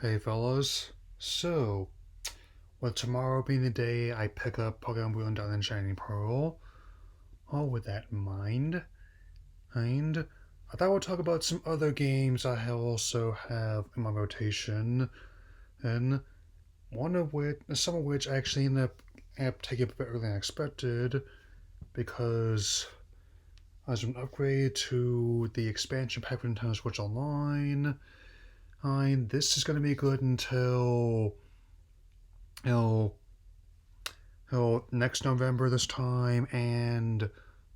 Hey fellas, so with tomorrow being the day I pick up Pokemon Blue and Diamond Shining Pearl, all with that in mind, I thought we'd talk about some other games I also have in my rotation, and some of which I actually ended up taking a bit earlier than expected because as an upgrade to the expansion pack for Nintendo Switch Online, this is going to be good until next November this time, and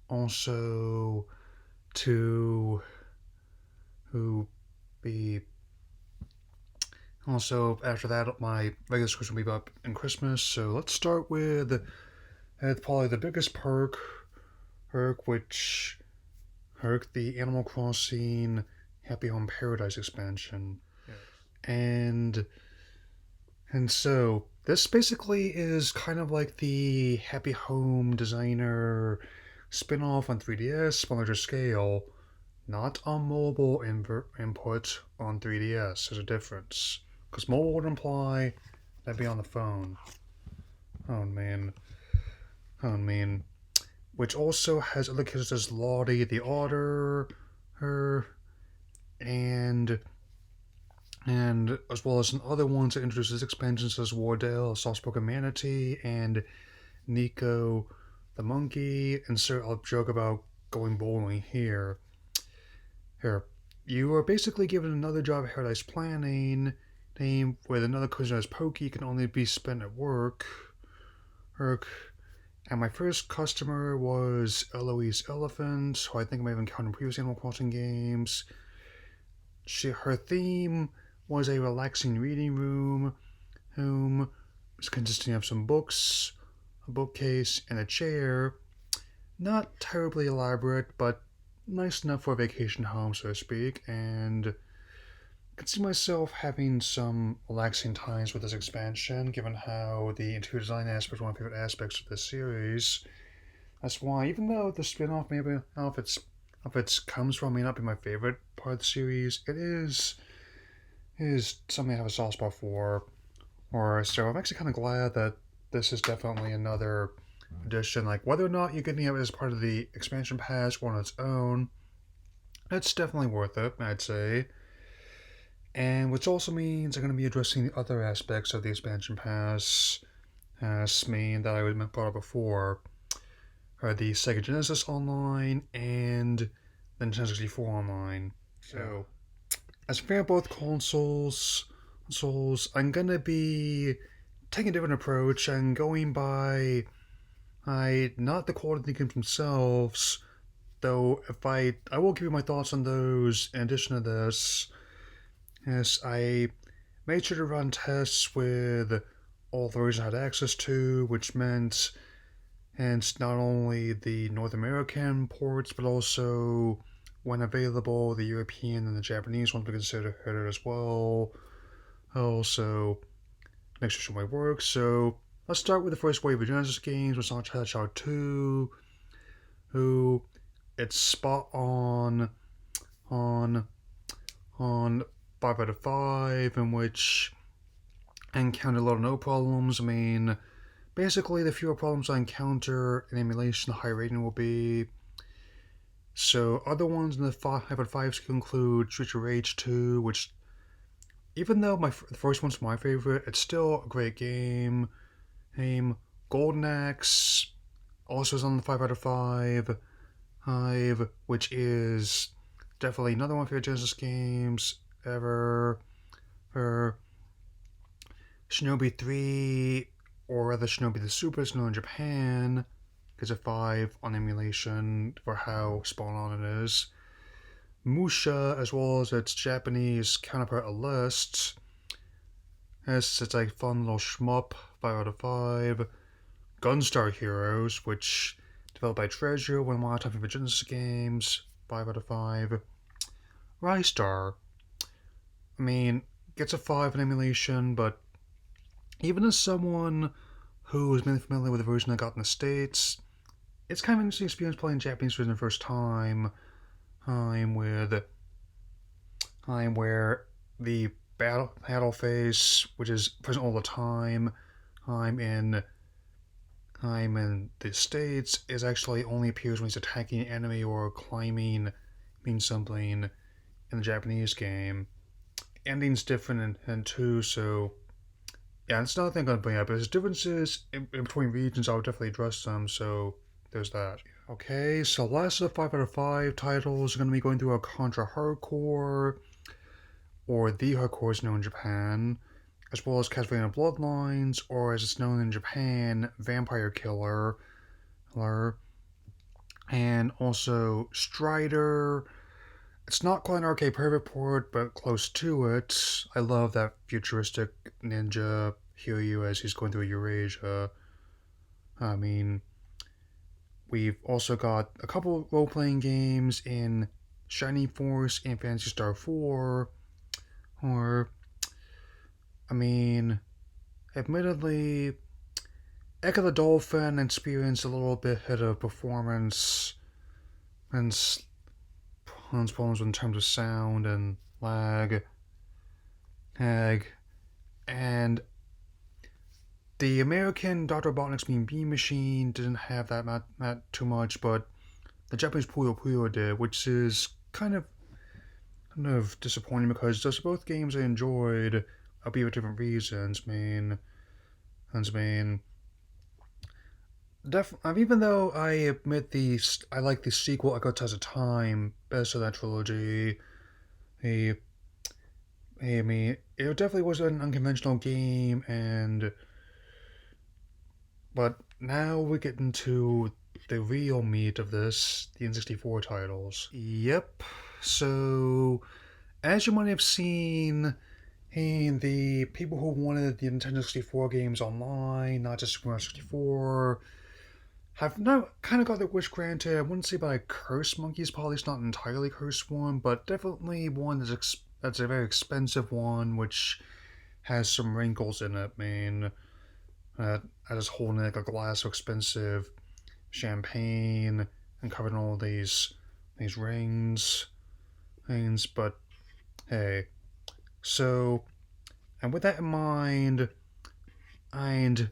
also to who be also after that my regular subscription will be up in Christmas. So let's start with probably the biggest which the Animal Crossing Happy Home Paradise expansion. Yes. And so this basically is kind of like the Happy Home Designer spin-off on 3DS, but on a larger scale. Not on mobile input on 3DS. There's a difference. Because mobile would imply that'd be on the phone. Oh man. Oh man. Which also has other characters as Lottie the Otter, and and as well as some other ones that introduces expansions as Wardell, a soft-spoken manatee, and Nico the monkey. And so I'll joke about going bowling here. You are basically given another job at Paradise Planning, name with another question as Pokey can only be spent at work. And my first customer was Eloise Elephant, who I think I may have encountered in previous Animal Crossing games. Her theme was a relaxing reading room, consisting of some books, a bookcase, and a chair. Not terribly elaborate, but nice enough for a vacation home, so to speak, and I can see myself having some relaxing times with this expansion, given how the interior design aspect is one of my favorite aspects of this series. That's why, even though the spin-off maybe if it comes from may not be my favorite part of the series, it is something I have a soft spot for. So I'm actually kind of glad that this is definitely another edition. Like whether or not you're getting it as part of the expansion pass or on its own, it's definitely worth it, I'd say. And which also means I'm going to be addressing the other aspects of the expansion pass as mean that I brought up before, are the Sega Genesis Online and the Nintendo 64 Online. So, as a fan of both consoles, I'm going to be taking a different approach and going by not the quality of the games themselves, though if I will give you my thoughts on those in addition to this. Yes, I made sure to run tests with all the versions I had access to, which meant not only the North American ports, but also, when available, the European and the Japanese ones were considered as well. Also, make sure my work. So let's start with the first wave of Genesis games, with Sonic Hedgehog 2, who it's spot on 5 out of 5, in which I encountered a lot of no problems. I mean, basically, the fewer problems I encounter in emulation, the higher rating will be. So, other ones in the 5 out of 5 can include Streets of Rage 2, which, even though the first one's my favorite, it's still a great game. Golden Axe also is on the 5 out of 5, which is definitely another one of my favorite Genesis games ever. Shinobi 3, or rather Shinobi the Super, is known in Japan, gets a 5 on emulation for how spot on it is. Musha, as well as its Japanese counterpart Alest, it's a fun little shmup, 5 out of 5. Gunstar Heroes, which developed by Treasure, one of my top favorite Genesis games, 5 out of 5. Rystar, I mean, gets a 5 in emulation, but even as someone who is mainly familiar with the version I got in the States, it's kind of an interesting experience playing Japanese version the first time. Where the battle phase, which is present all the time. I'm in the States is actually only appears when he's attacking an enemy or climbing means something in the Japanese game. Ending's different in two, so yeah, it's another thing I'm gonna bring up. There's differences in between regions. I would definitely address them. So there's that. Okay, so last of the 5 out of 5 titles are gonna be going through a Contra Hardcore, or the Hardcore is known in Japan, as well as Castlevania Bloodlines, or as it's known in Japan, Vampire Killer, and also Strider. It's not quite an arcade perfect port, but close to it. I love that futuristic ninja Hiryu as he's going through Eurasia. I mean, we've also got a couple role playing games in Shining Force and Phantasy Star 4. Or, I mean, admittedly, Echo the Dolphin experienced a little bit of performance and problems in terms of sound and lag, and the American Dr. Robotnik's Mean Bean Machine didn't have that too much, but the Japanese Puyo Puyo did, which is kind of disappointing because those are both games I enjoyed, albeit for different reasons. Even though I admit I like the sequel, I Got Tons of Time, best of that trilogy. I mean, it definitely was an unconventional game, but now we get into the real meat of this, the N64 titles. Yep. So, as you might have seen, the people who wanted the Nintendo 64 games online, not just Super Mario 64, have now kind of got their wish granted. I wouldn't say by a curse monkey's probably it's not an entirely cursed one, but definitely one that's a very expensive one, which has some wrinkles in it. I mean, I just holding like a glass of expensive champagne and covered in all these rings, but hey. So, and with that in mind, and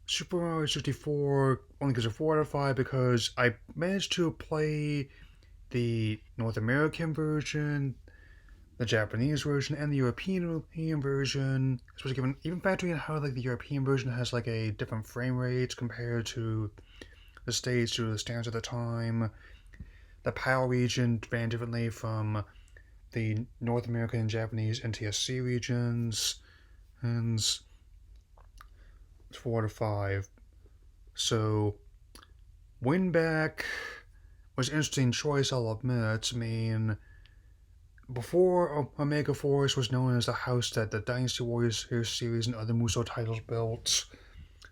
Super Mario 64 only gives a 4 out of 5 because I managed to play the North American version, the Japanese version, and the European version. Especially given, even factoring in how like the European version has like a different frame rate compared to the States due to the standards of the time. The PAL region ran differently from the North American and Japanese NTSC regions, and it's 4 out of 5. So, Winback was an interesting choice, I'll admit. I mean, before Omega Force was known as the house that the Dynasty Warriors series and other Musou titles built,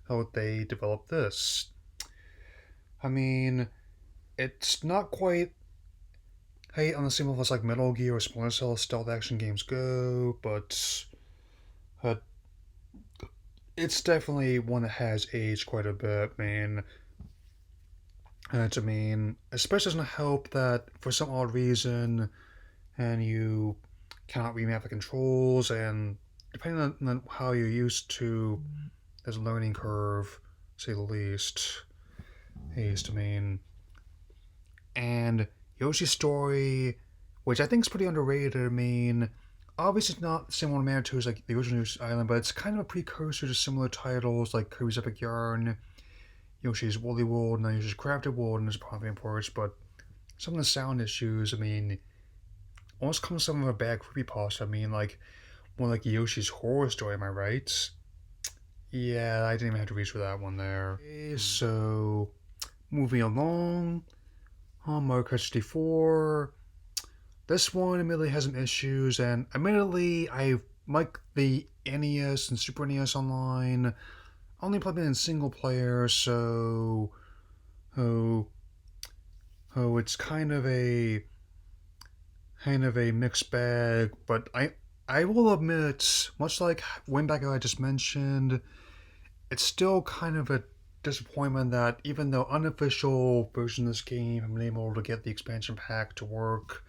how they developed this. I mean, it's not quite on the same level as like Metal Gear or Splinter Cell stealth action games go, but it's definitely one that has aged quite a bit, man. I mean, especially doesn't help that for some odd reason, and you cannot remap the controls, and depending on how you're used to, there's a learning curve, to say the least. I mean, and Yoshi's Story, which I think is pretty underrated. I mean, obviously it's not the same one of magnitude as like the original Yoshi's Island, but it's kind of a precursor to similar titles like Kirby's Epic Yarn, Yoshi's Woolly World, and Yoshi's Crafted World, and there's probably imports, but some of the sound issues, I mean, almost comes from a bad creepypasta. I mean, like, more like Yoshi's Horror Story, am I right? Yeah, I didn't even have to reach for that one there. Okay, so, moving along, Mario Kart 64. This one admittedly has some issues, and admittedly, I like the NES and Super NES Online. Only played it in single player, so it's kind of a mixed bag. But I will admit, much like Winback I just mentioned, it's still kind of a disappointment that even though unofficial version of this game have been able to get the expansion pack to work,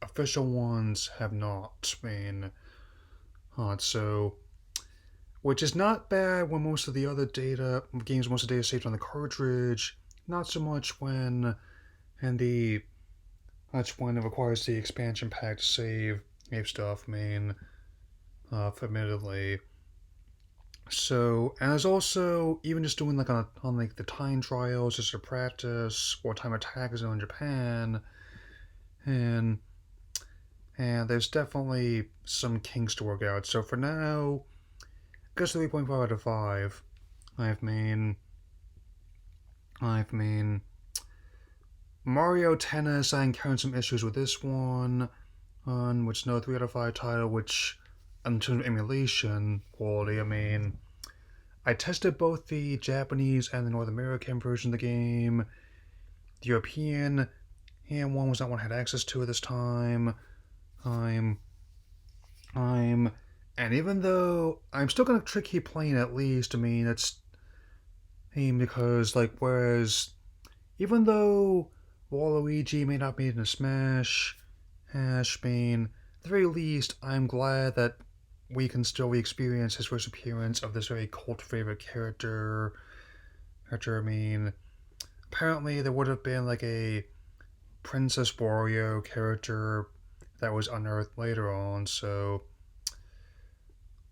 official ones have not. I mean, so which is not bad when most of the other data games, most of the data saved on the cartridge. Not so much when and the that's when it requires the expansion pack to save stuff. I mean, admittedly. So, and there's also even just doing like on like the time trials just to practice what time attack is in Japan, and there's definitely some kinks to work out. So for now, I guess 3.5 out of 5. I've mean, I've mean, Mario Tennis. I encountered some issues with this one, on which no 3 out of 5 title. Which, in terms of emulation quality, I mean, I tested both the Japanese and the North American version of the game. The European and one was not one I had access to at this time. I'm I'm and even though I'm still gonna keep playing at least, I mean it's because like whereas even though Waluigi may not be in a Smash, Hash, mean at the very least I'm glad that we can still re-experience his first appearance of this very cult favorite character. I mean, apparently there would have been like a Princess Wario character that was unearthed later on, so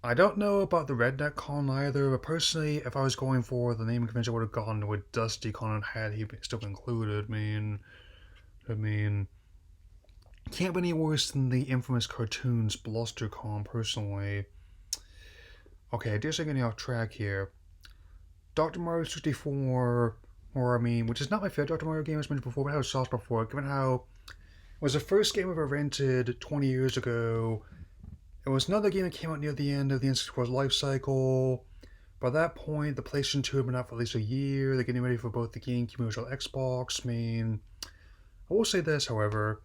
I don't know about the Redneck Con either, but personally, if I was going for the naming convention, I would have gone with Dusty Con had he still included. I mean, can't be any worse than the infamous cartoons Bluster Con, personally. Okay, I guess I'm getting off track here. Dr. Mario 64, which is not my favorite Dr. Mario game as mentioned before, but I had sauce before, given how it was the first game I ever rented 20 years ago. It was another game that came out near the end of the N64's life cycle. By that point, the PlayStation 2 had been out for at least a year. They're getting ready for both the GameCube and original Xbox. I mean, I will say this, however.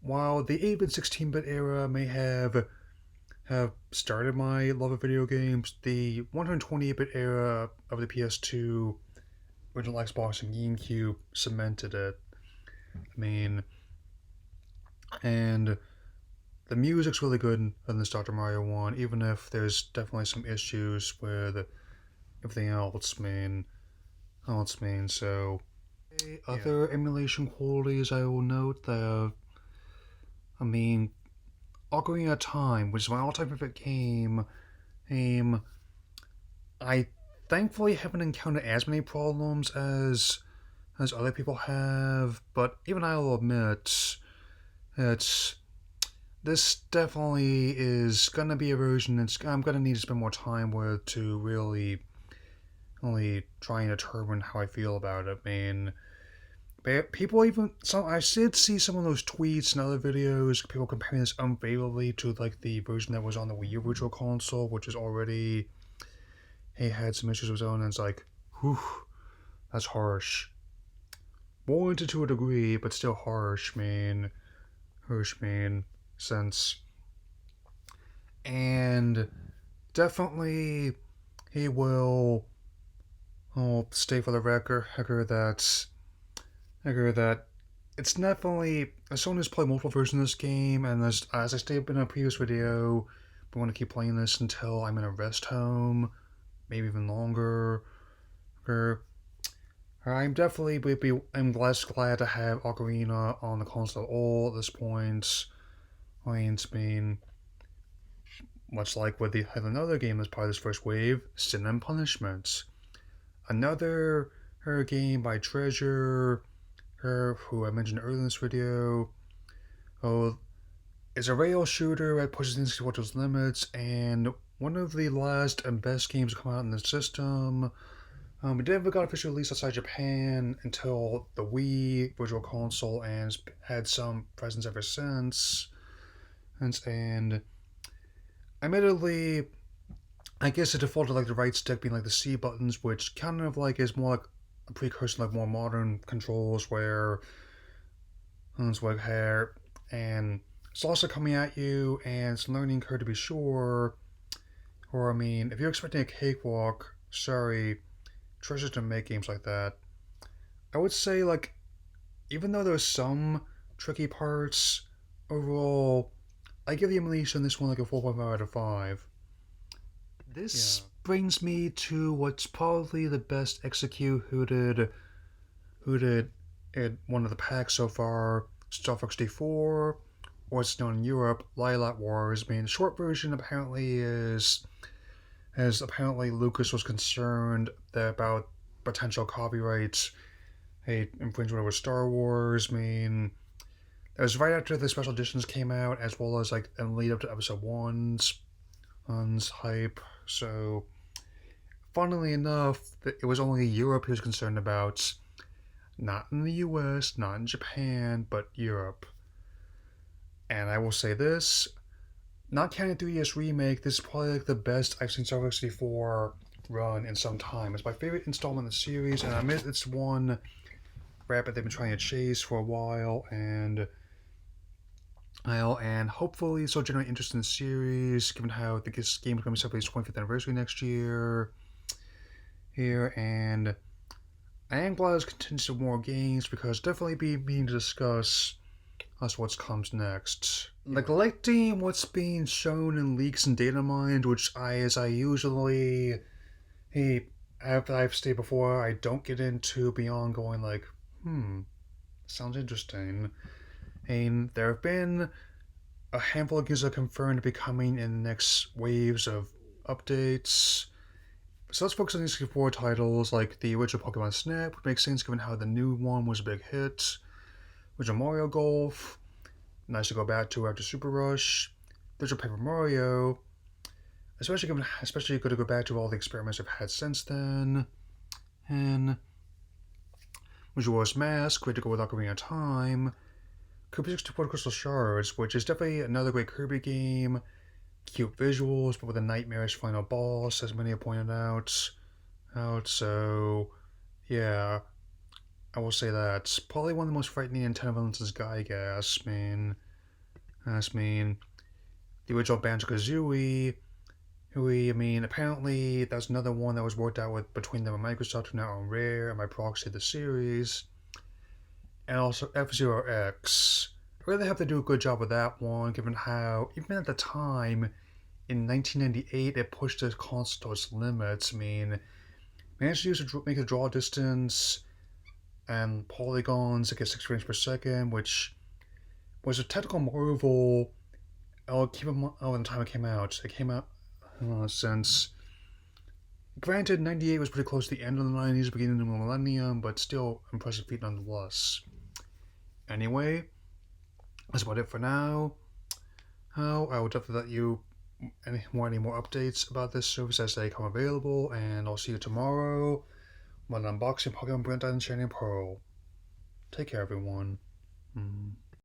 While the 8-bit 16-bit era may have started my love of video games, the 128-bit era of the PS2, original Xbox, and GameCube cemented it. I mean, and the music's really good in this Dr. Mario one, even if there's definitely some issues with everything else. So other emulation qualities I will note that I mean, Ocarina of Time, which is my all-time favorite game. I thankfully haven't encountered as many problems as other people have, but even I'll admit it's this definitely is gonna be a version I'm gonna need to spend more time with to really try and determine how I feel about it. I mean, people even some I did see some of those tweets and other videos, people comparing this unfavorably to like the version that was on the Wii U Virtual Console, which is already had some issues of its own, and it's like, whew, that's harsh. Warranted to a degree, but still harsh, man. Since and definitely he will stay for the record that it's definitely as someone who's played multiple versions of this game, and as I stated in a previous video, I want to keep playing this until I'm in a rest home, maybe even longer. I'm definitely I'm less glad to have Ocarina on the console at all at this point. I mean, much like with another game as part of this first wave, Sin and Punishment. Another her game by Treasure, who I mentioned earlier in this video. Oh, is a rail shooter that pushes things to its limits, and one of the last and best games to come out in the system. It never got officially released outside Japan until the Wii Virtual Console, and has had some presence ever since. And admittedly, I guess it defaulted like the right stick being like the C buttons, which kind of like is more like a precursor to like more modern controls where it's like hair and it's also coming at you and it's a learning curve to be sure. Or I mean, if you're expecting a cakewalk, sorry, Treasure to make games like that. I would say like even though there's some tricky parts overall, I give the animation on this one like a 4.5 out of 5. This brings me to what's probably the best executed in one of the packs so far, Star Fox D4, or it's known in Europe, Lilac Wars. I mean, the short version apparently is, as apparently Lucas was concerned about potential copyright infringement over Star Wars. I mean, it was right after the special editions came out, as well as like in lead up to Episode One's hype. So, funnily enough, it was only Europe he was concerned about, not in the US, not in Japan, but Europe. And I will say this, not counting 3DS Remake, this is probably like the best I've seen Star Fox 64 run in some time. It's my favorite installment in the series, and I admit it's one rabbit they've been trying to chase for a while, and hopefully this will generate interest in the series, given how this game is going to celebrate its 25th anniversary next year. And I am glad there's continues to more games, because definitely be meaning to discuss what comes next. Neglecting what's being shown in leaks and data mined, which as I usually, I've stated before, I don't get into beyond going like, sounds interesting. And there have been a handful of games that are confirmed to be coming in the next waves of updates. So let's focus on these 4 titles, like the original Pokemon Snap, which makes sense given how the new one was a big hit. Original Mario Golf, nice to go back to after Super Rush. There's a Paper Mario, especially good to go back to all the experiments I've had since then. And Majora's Mask, great to go with Ocarina of Time. Kirby 64 Crystal Shards, which is definitely another great Kirby game. Cute visuals, but with a nightmarish final boss, as many have pointed out. So, yeah, I will say that's probably one of the most frightening Nintendo villains is Gygas. I mean, the original Banjo-Kazooie, apparently that's another one that was worked out with between them and Microsoft, who now own Rare, and by proxy the series. And also F-Zero X. I really have to do a good job with that one, given how, even at the time, in 1998, it pushed the console to its limits. Managed to make a draw distance and polygons to get 6 frames per second, which was a technical marvel. I'll keep in mind the time it came out. It came out since. Granted, 98 was pretty close to the end of the 90s, beginning of the millennium, but still impressive feat nonetheless. Anyway, that's about it for now. I will definitely let you any more updates about this service as they come available, and I'll see you tomorrow when unboxing Pokemon Brent and Shining Pearl. Take care, everyone.